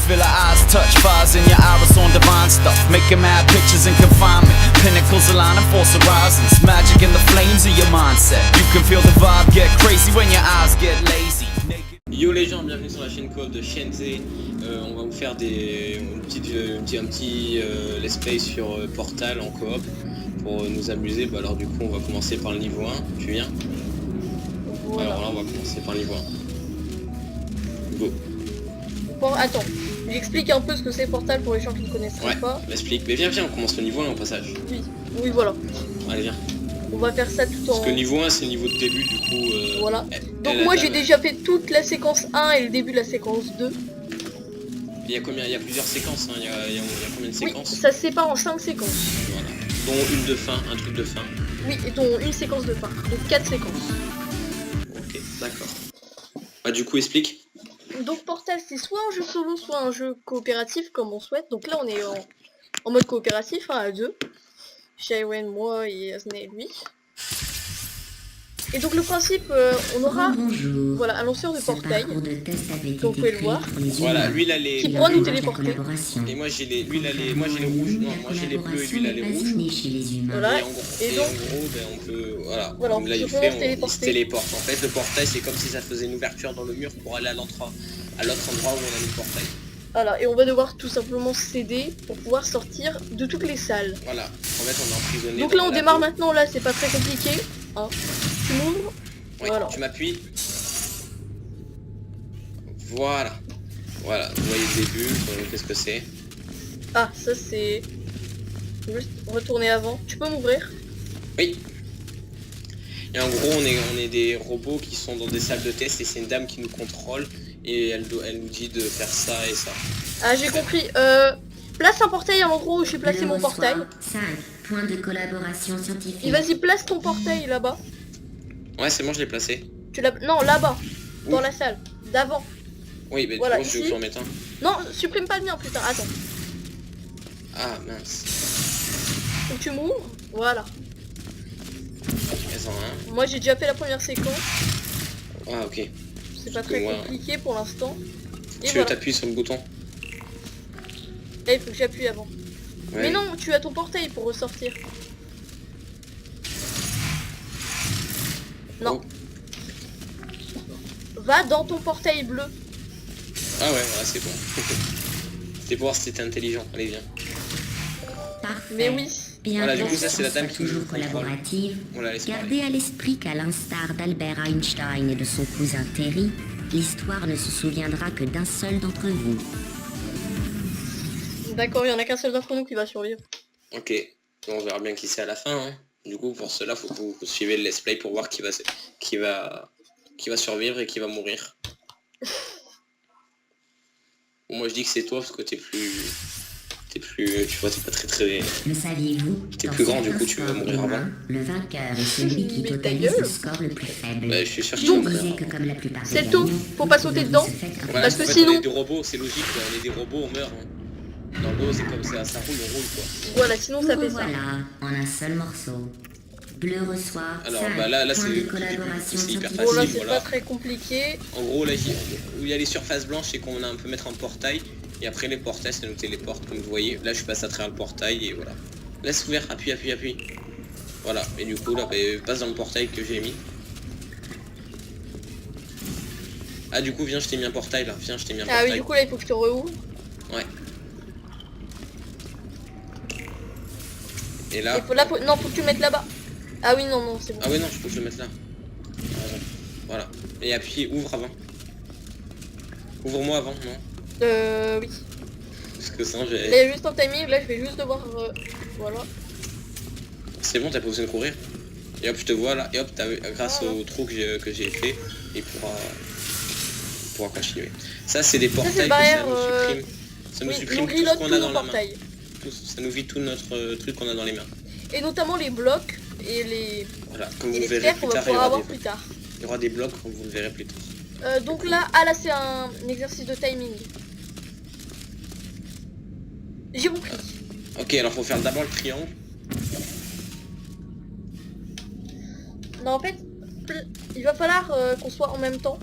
feel her eyes touch fires in your iris on divine stuff. Making mad pictures in confinement. Pinnacles align and force horizons. Magic in the flames of your mindset. You can feel the vibe get crazy when your eyes get lazy. Yo les gens, bienvenue sur la chaîne coop de Shenze. On va vous faire un petit let's play sur Portal en coop pour nous amuser. Bah alors du coup on va commencer par le niveau 1. Tu viens? Voilà. Alors là on va commencer par le niveau 1. Go. Bon, attends, j'explique un peu ce que c'est Portal pour les gens qui ne connaisseraient pas. Ouais, l'explique. Mais viens, on commence le niveau 1 au passage. Oui, voilà. Allez viens. On va faire ça tout en... Parce que niveau 1 c'est le niveau de début du coup... Voilà. Donc moi j'ai déjà fait toute la séquence 1 et le début de la séquence 2. Il y a combien? Il y a plusieurs séquences, hein. Il y a combien de séquences? Oui, ça se sépare en 5 séquences. Voilà. Dont une de fin, un truc de fin. Oui, et dont une séquence de fin. Donc 4 séquences. Ok, d'accord. Bah du coup explique. Donc Portal c'est soit un jeu solo, soit un jeu coopératif comme on souhaite. Donc là on est en mode coopératif, hein, à 2. Shaiwen, moi et Asne et lui. Et donc le principe, on aura voilà, un lanceur de portail, donc vous pouvez le voir. Voilà, lui il a les... Qui pourra nous téléporter. Et moi j'ai les... Lui il a les... Moi j'ai les rouges, non, moi j'ai les bleus et lui il a les rouges. Voilà, et en gros ben, on peut... Voilà, voilà, comme là il fait, il se téléporte. En fait le portail c'est comme si ça faisait une ouverture dans le mur pour aller à l'autre endroit où on a mis le portail. Voilà, et on va devoir tout simplement céder pour pouvoir sortir de toutes les salles. Voilà, en fait on est emprisonné. Donc là on démarre maintenant, là c'est pas très compliqué. Hein. Tu m'ouvres. Oui, voilà. Tu m'appuies. Voilà. Voilà, vous voyez le début, qu'est-ce que c'est? Ah, ça c'est... Juste retourner avant. Tu peux m'ouvrir? Oui. Et en gros, on est des robots qui sont dans des salles de test et c'est une dame qui nous contrôle et elle nous dit de faire ça et ça. Ah, j'ai compris. Place un portail en gros où j'ai placé mon portail. 5 points de collaboration scientifique. Et vas-y, place ton portail là-bas. Ouais, c'est bon, je l'ai placé. Non, là-bas. Dans la salle. D'avant. Oui, mais voilà, du coup, je vais en mettre un. Non, supprime pas le mien, putain. Attends. Ah, mince. Faut que tu m'ouvres. Voilà. Un. Moi, j'ai déjà fait la première séquence. Ah, ok. C'est pas très compliqué pour l'instant. Tu veux t'appuyer sur le bouton? Eh, il faut que j'appuie avant. Ouais. Mais non, tu as ton portail pour ressortir. Non. Oh. Va dans ton portail bleu. Ah ouais, voilà, c'est bon. C'était pour voir si t'étais intelligent. Allez, viens. Parfait. Mais oui. Bien, voilà, du coup, ça c'est la dame qui toujours collaborative. Gardez à l'esprit qu'à l'instar d'Albert Einstein et de son cousin Terry, l'histoire ne se souviendra que d'un seul d'entre vous. D'accord, il y en a qu'un seul d'entre nous qui va survivre. Ok, on verra bien qui c'est à la fin. Hein. Du coup, pour cela, faut que vous suivez le let's play pour voir qui va survivre et qui va mourir. Bon, moi je dis que c'est toi parce que t'es plus, tu vois, t'es pas très. Le saviez-vous? T'es plus grand, du coup tu vas mourir avant. Le vainqueur est celui qui totalise le score le plus faible. Bah, je suis sûr que comme la plupart c'est tout, faut pas sauter dedans. Voilà, parce que sinon... on est des robots, c'est logique, on est des robots, on meurt. Hein. Dans l'eau, c'est comme ça roule, on roule quoi. Voilà, sinon ça fait ça. Voilà, en un seul morceau. Bleu reçoit. Alors bah là c'est hyper facile. Bon là c'est pas très compliqué. En gros là où il y a les surfaces blanches, c'est qu'on peut mettre un portail. Et après les portails ça nous téléporte comme vous voyez. Là je passe à travers le portail et voilà. Laisse ouvert, appuie. Voilà, et du coup là passe dans le portail que j'ai mis. Ah du coup viens, je t'ai mis un portail là, viens, je t'ai mis un portail. Ah oui, du coup là il faut que je te rouvre. Ouais. Et là... Non, faut que tu le mettes là-bas. Ah oui, non, c'est bon. Ah oui, non, je peux que je le mette là. Voilà. Et appuie, ouvre avant. Ouvre-moi avant, non? Oui. Parce que sinon j'ai... Là, il y a juste un timing, là je vais juste devoir... voilà. C'est bon, t'as pas besoin de courir. Et hop, je te vois là. Et hop, grâce au trou que j'ai fait, il pourra continuer. Ça, c'est des portails ça nous supprime tout ce qu'on a dans la main. Ça nous vide tout notre truc qu'on a dans les mains. Et notamment les blocs et les... Voilà, comme vous le verrez plus tard, il y aura des blocs, comme vous le verrez plus tard. Donc là, c'est un exercice de timing. J'ai compris. Ok, alors faut faire d'abord le triangle. Non, en fait, il va falloir qu'on soit en même temps.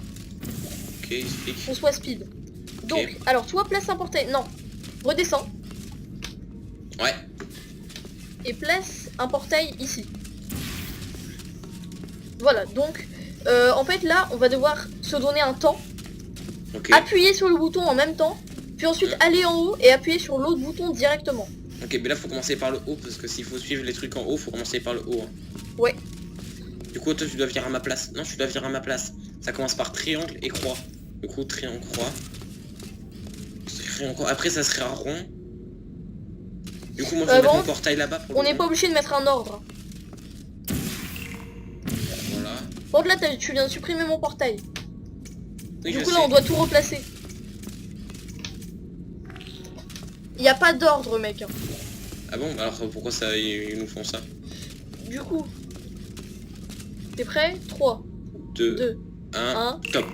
Ok, explique. Qu'on soit speed. Donc, alors toi place un portail. Non, redescends. Ouais. Et place un portail ici. Voilà, donc en fait là on va devoir se donner un temps. Ok. Appuyer sur le bouton en même temps, puis ensuite aller en haut et appuyer sur l'autre bouton directement. Ok, mais là faut commencer par le haut parce que s'il faut suivre les trucs en haut, faut commencer par le haut. Hein. Ouais. Du coup toi tu dois venir à ma place. Non, tu dois venir à ma place. Ça commence par triangle et croix. Du coup triangle, croix. Triangle, croix. Après ça serait un rond. Du coup moi je vais mettre mon portail là-bas pour on n'est pas obligé de mettre un ordre. Voilà. Bon là tu viens de supprimer mon portail. Oui, du coup là on doit tout replacer. Il n'y a pas d'ordre mec. Ah bon, alors pourquoi ça ils nous font ça? Du coup. T'es prêt? 3, 2, 1, top.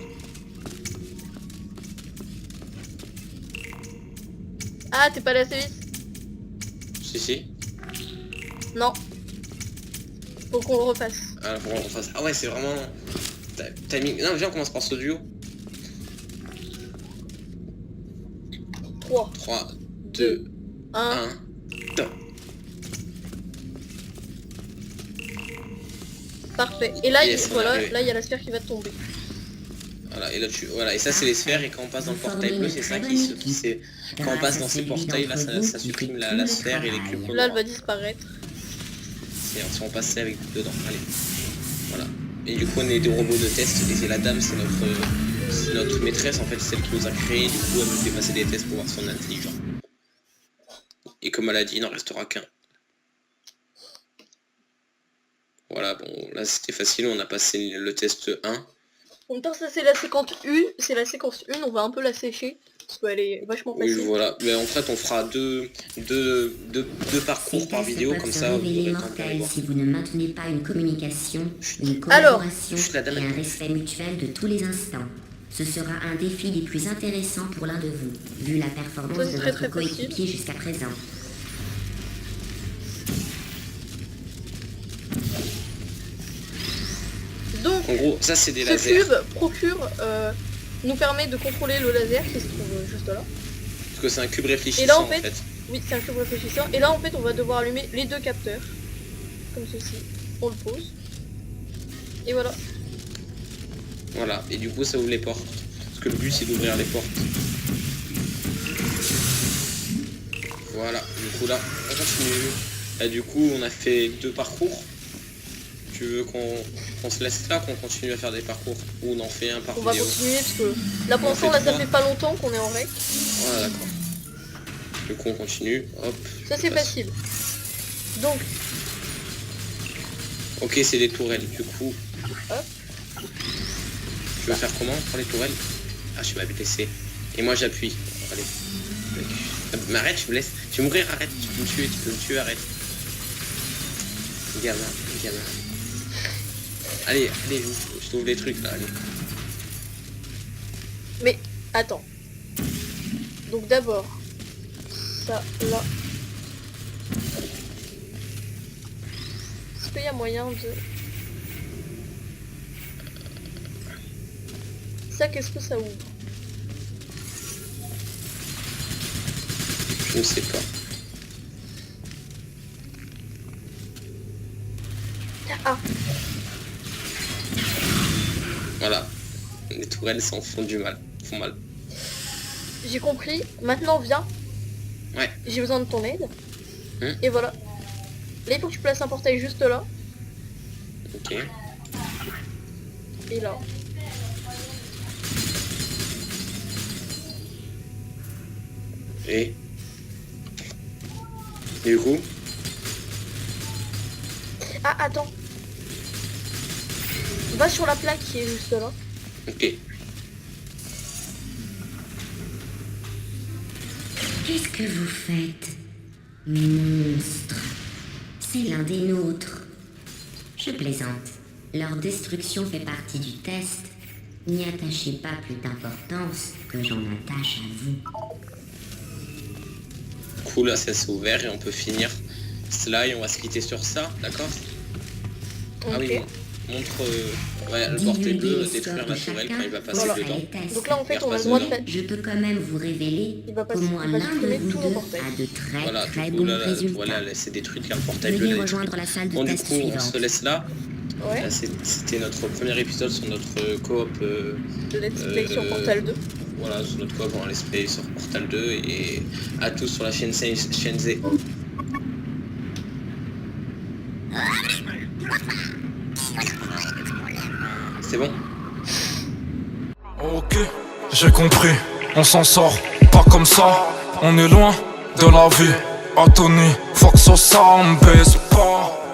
Ah t'es pas allé assez vite? Si. Non. Faut qu'on le refasse. Ah, faut qu'on refasse. Ah ouais, c'est vraiment... Timing. Non, viens, on commence par ce duo. 3, 2, 1, top. Parfait. Et là, Yes, voilà, là il y a la sphère qui va tomber. Voilà, et là tu... Voilà, et ça c'est les sphères, et quand on passe dans le portail bleu, c'est ça qui se... Quand on passe dans ces portails là, ça supprime la sphère et les cubes. Là elle va disparaître. Si on passait avec dedans, allez. Voilà. Et du coup on est des robots de test, et c'est la dame, c'est notre maîtresse en fait, celle qui nous a créé, du coup elle nous fait passer des tests pour voir si on est intelligent. Et comme elle a dit, il n'en restera qu'un. Voilà, bon, là c'était facile, on a passé le test 1. En même temps ça c'est la séquence 1, on va un peu la sécher, parce qu'elle est vachement facile. Oui voilà, mais en fait on fera deux parcours par vidéo, comme ça vous aurez le temps de les voir. Si vous ne maintenez pas une communication, une collaboration et un respect mutuel de tous les instants. Ce sera un défi des plus intéressants pour l'un de vous, vu la performance de votre coéquipier jusqu'à présent. Donc, en gros, ça c'est des lasers. Ce cube procure, nous permet de contrôler le laser qui se trouve juste là. Parce que c'est un cube réfléchissant et là, en fait. Oui, c'est un cube réfléchissant. Et là en fait on va devoir allumer les deux capteurs. Comme ceci. On le pose. Et voilà. Voilà, et du coup ça ouvre les portes. Parce que le but c'est d'ouvrir les portes. Voilà, du coup là, on continue. Et du coup on a fait 2 parcours. Tu veux qu'on se laisse là, qu'on continue à faire des parcours? Ou on en fait un par vidéo? On va continuer parce que là pour l'instant là ça fait pas longtemps qu'on est en rec. Voilà, d'accord. Du coup on continue, hop. Ça c'est facile. Donc. Ok, c'est des tourelles, du coup. Hop. Tu veux faire comment pour les tourelles? Ah, je m'avais laissé. Et moi j'appuie. Allez. Mais arrête, tu me laisses. Tu veux mourir, arrête. Tu peux me tuer, arrête. Gamin. Allez, je trouve des trucs là, allez. Mais, attends. Donc d'abord, ça, là. Est-ce qu'il y a moyen de... Ça, qu'est-ce que ça ouvre? Je ne sais pas. Ah. Voilà. Les tourelles s'en font mal. J'ai compris. Maintenant, viens. Ouais. J'ai besoin de ton aide. Et voilà. Là, il faut que tu places un portail juste là. Ok. Et là. Et du coup? Ah, attends. Va sur la plaque qui est juste là. Ok. Qu'est-ce que vous faites, monstre? C'est l'un des nôtres. Je plaisante. Leur destruction fait partie du test. N'y attachez pas plus d'importance que j'en attache à vous. Cool, là ça s'est ouvert et on peut finir cela et on va se quitter sur ça, d'accord? Okay. Ah oui, Ouais, le portail bleu, détruire la tourelle quand il va passer Voilà. dedans. Donc là en fait on a le Regarde, droit de dedans. faire. Je peux quand même vous révéler Il va pas qu'au moins il va l'un de supprimer vous tous nos deux portails. a de très Voilà, très du coup bons là, la résultats. tourelle elle s'est détruite car le portail bleu Veuillez l'a détruit. rejoindre la salle de Bon du test coup on suivante. se laisse là. Ouais. Là, c'était notre premier épisode sur notre coop. De Let's Play sur Portal 2. Voilà, sur notre coop en Let's Play sur Portal 2 et à tous sur la chaîne Z. C'est bon? Ok, j'ai compris, on s'en sort, pas comme ça, on est loin de la vie. Atoni, faut que ça me baisse pas.